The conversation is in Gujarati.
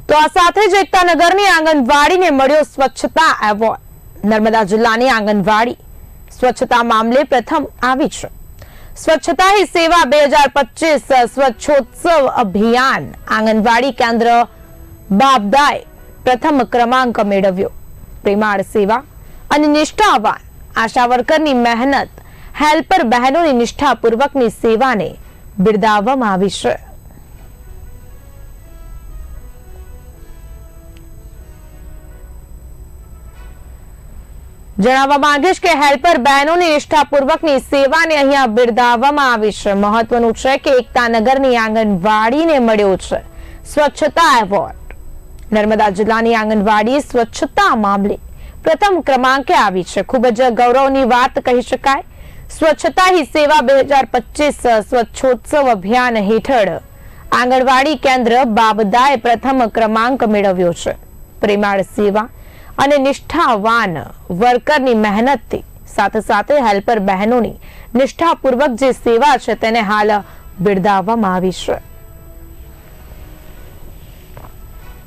તો આ સાથે જ એકતાનગરની આંગણવાડીને મળ્યો સ્વચ્છતા એવોર્ડ. નર્મદા જિલ્લાની આંગણવાડી સ્વચ્છતા મામલે પ્રથમ આવી છે. સ્વચ્છતા હી સેવા 2025 સ્વચ્છોત્સવ અભિયાન આંગણવાડી કેન્દ્ર બાબદાએ પ્રથમ ક્રમાંક મેળવ્યો. પ્રેમાળ સેવા અને નિષ્ઠાવાન આશા વર્કરની મહેનત, હેલ્પર બહેનોની નિષ્ઠાપૂર્વકની સેવાને બિરદાવવામાં આવી છે. જણાવવા માંગીશ કે હેલ્પર બહેનોની નિષ્ઠાપૂર્વકની સેવાને અહીંયા બિરદાવવામાં આવી છે. મહત્વનું છે કે એકતાનગરની આંગણવાડીને મળ્યો છે સ્વચ્છતા એવોર્ડ. નર્મદા જિલ્લાની આંગણવાડી સ્વચ્છતા મામલે પ્રથમ ક્રમાંકે આવી છે. ખૂબ જ ગૌરવની વાત કહી શકાય. સ્વચ્છતા હી સેવા 2025 સ્વચ્છોત્સવ અભિયાન હેઠળ આંગણવાડી કેન્દ્ર બાબદાએ પ્રથમ ક્રમાંક મેળવ્યો છે. પ્રેમાળ સેવા અને નિષ્ઠાવાન વર્કરની મહેનતથી સાથે સાથે હેલ્પર બહેનોની નિષ્ઠાપૂર્વક જે સેવા છે તેને હાલ બિરદાવવામાં આવી છે.